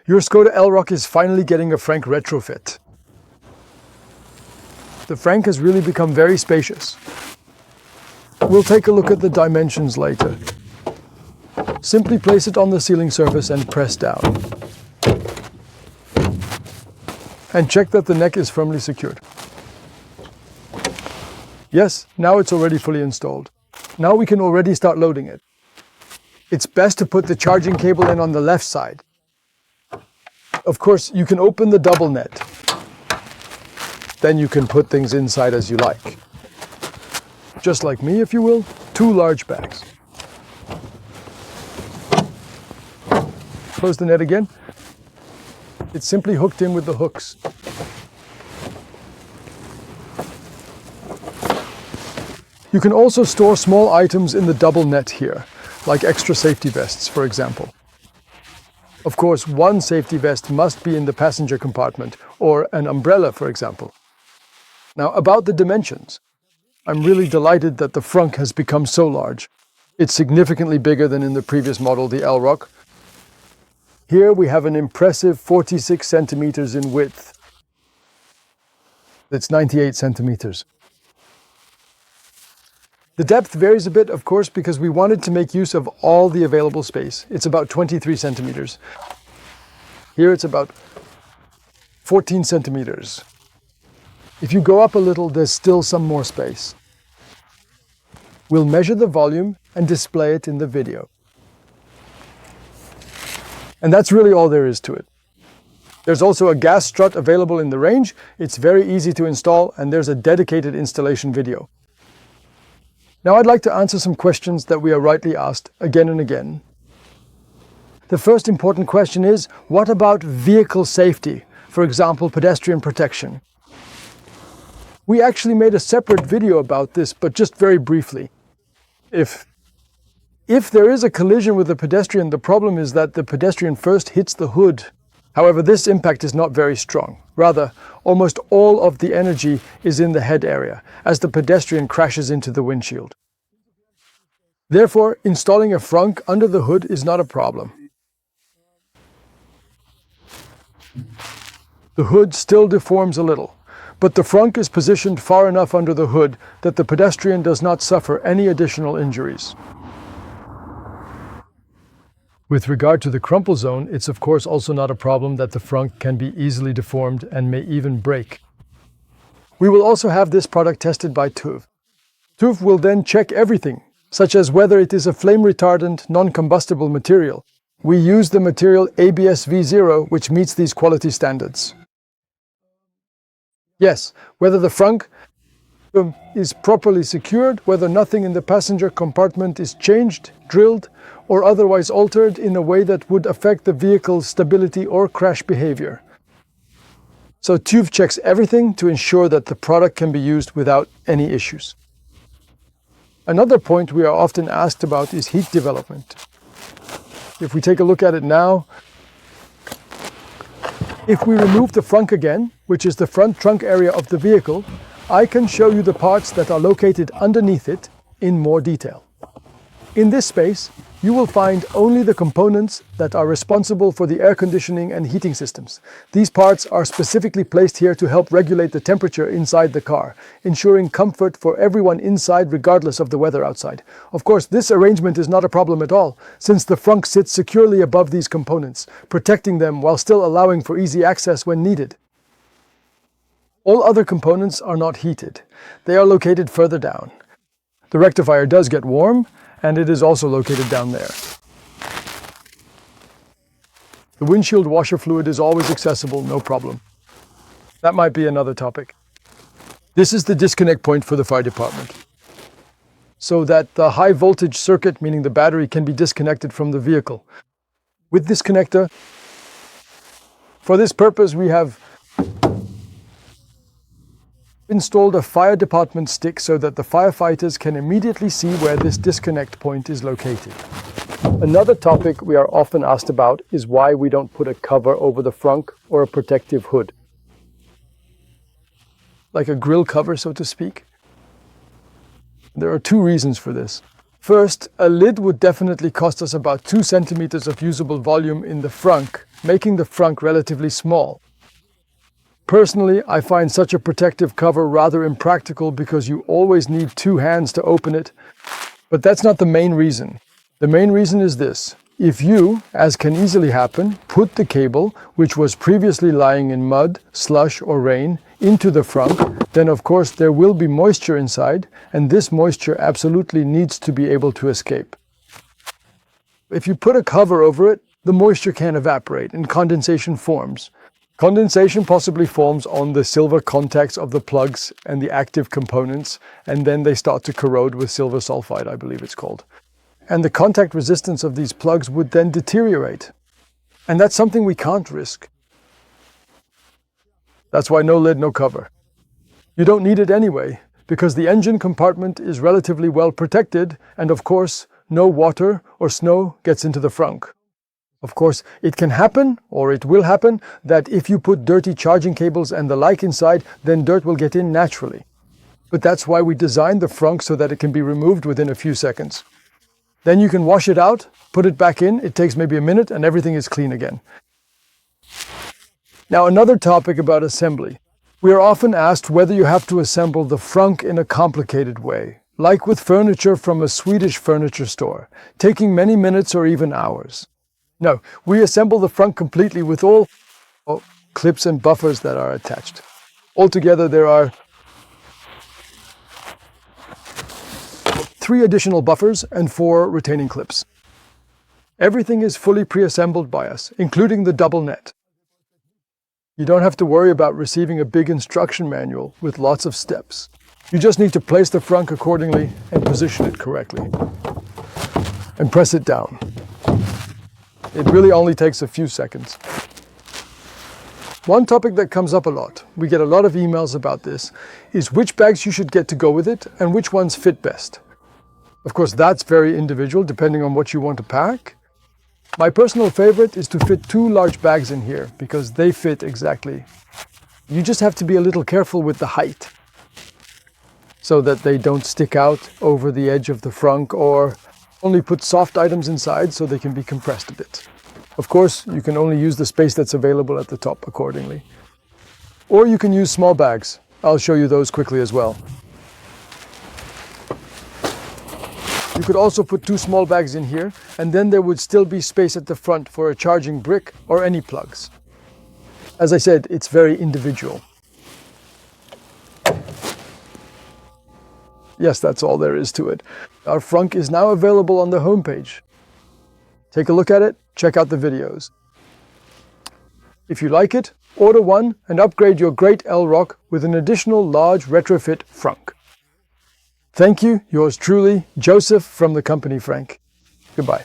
Your Škoda Elroq is finally getting a frunk retrofit. The frunk has really become very spacious. We'll take a look at the dimensions later. Simply place it on the ceiling surface and press down. And check that the neck is firmly secured. Yes, now it's already fully installed. Now we can already start loading it. It's best to put the charging cable in on the left side. Of course, you can open the double net. Then you can put things inside as you like. Just like me, if you will, 2 large bags. Close the net again. It's simply hooked in with the hooks. You can also store small items in the double net here, like extra safety vests, for example. Of course, one safety vest must be in the passenger compartment, or an umbrella, for example. Now, about the dimensions. I'm really delighted that the frunk has become so large. It's significantly bigger than in the previous model, the Elroq. Here we have an impressive 46 centimeters in width. That's 98 centimeters. The depth varies a bit, of course, because we wanted to make use of all the available space. It's about 23 centimeters. Here it's about 14 centimeters. If you go up a little, there's still some more space. We'll measure the volume and display it in the video. And that's really all there is to it. There's also a gas strut available in the range. It's very easy to install, and there's a dedicated installation video. Now I'd like to answer some questions that we are rightly asked again and again. The first important question is, what about vehicle safety? For example, pedestrian protection. We actually made a separate video about this, but just very briefly. If there is a collision with a pedestrian, the problem is that the pedestrian first hits the hood. However, this impact is not very strong. Rather, almost all of the energy is in the head area, as the pedestrian crashes into the windshield. Therefore, installing a frunk under the hood is not a problem. The hood still deforms a little, but the frunk is positioned far enough under the hood that the pedestrian does not suffer any additional injuries. With regard to the crumple zone, it's of course also not a problem that the frunk can be easily deformed and may even break. We will also have this product tested by TÜV. TÜV will then check everything, such as whether it is a flame retardant, non-combustible material. We use the material ABS V0, which meets these quality standards. Yes, whether the frunk is properly secured, whether nothing in the passenger compartment is changed, drilled, or otherwise altered in a way that would affect the vehicle's stability or crash behavior. So TÜV checks everything to ensure that the product can be used without any issues. Another point we are often asked about is heat development. If we take a look at it now, if we remove the frunk again, which is the front trunk area of the vehicle, I can show you the parts that are located underneath it in more detail. In this space, you will find only the components that are responsible for the air conditioning and heating systems. These parts are specifically placed here to help regulate the temperature inside the car, ensuring comfort for everyone inside regardless of the weather outside. Of course, this arrangement is not a problem at all, since the frunk sits securely above these components, protecting them while still allowing for easy access when needed. All other components are not heated. They are located further down. The rectifier does get warm, and it is also located down there. The windshield washer fluid is always accessible, no problem. That might be another topic. This is the disconnect point for the fire department, so that the high voltage circuit, meaning the battery, can be disconnected from the vehicle. With this connector, for this purpose, we have installed a fire department stick so that the firefighters can immediately see where this disconnect point is located. Another topic we are often asked about is why we don't put a cover over the frunk or a protective hood. Like a grill cover, so to speak. There are 2 reasons for this. First, a lid would definitely cost us about 2 centimeters of usable volume in the frunk, making the frunk relatively small. Personally, I find such a protective cover rather impractical because you always need 2 hands to open it. But that's not the main reason. The main reason is this. If you, as can easily happen, put the cable, which was previously lying in mud, slush or rain, into the frunk, then of course there will be moisture inside, and this moisture absolutely needs to be able to escape. If you put a cover over it, the moisture can evaporate and condensation forms. Condensation possibly forms on the silver contacts of the plugs and the active components, and then they start to corrode with silver sulfide, I believe it's called. And the contact resistance of these plugs would then deteriorate. And that's something we can't risk. That's why no lid, no cover. You don't need it anyway, because the engine compartment is relatively well protected, and of course, no water or snow gets into the frunk. Of course, it can happen, or it will happen, that if you put dirty charging cables and the like inside, then dirt will get in naturally. But that's why we designed the frunk so that it can be removed within a few seconds. Then you can wash it out, put it back in, it takes maybe a minute and everything is clean again. Now another topic about assembly. We are often asked whether you have to assemble the frunk in a complicated way, like with furniture from a Swedish furniture store, taking many minutes or even hours. No, we assemble the frunk completely with all clips and buffers that are attached. Altogether there are 3 additional buffers and 4 retaining clips. Everything is fully pre-assembled by us, including the double net. You don't have to worry about receiving a big instruction manual with lots of steps. You just need to place the frunk accordingly and position it correctly. And press it down. It really only takes a few seconds. One topic that comes up a lot, we get a lot of emails about this, is which bags you should get to go with it and which ones fit best. Of course, that's very individual depending on what you want to pack. My personal favorite is to fit 2 large bags in here because they fit exactly. You just have to be a little careful with the height so that they don't stick out over the edge of the frunk, or only put soft items inside so they can be compressed a bit. Of course, you can only use the space that's available at the top accordingly. Or you can use small bags. I'll show you those quickly as well. You could also put 2 small bags in here, and then there would still be space at the front for a charging brick or any plugs. As I said, it's very individual. Yes, that's all there is to it. Our frunk is now available on the homepage. Take a look at it, check out the videos. If you like it, order one and upgrade your great Elroq with an additional large retrofit frunk. Thank you, yours truly, Joseph from the company Frank. Goodbye.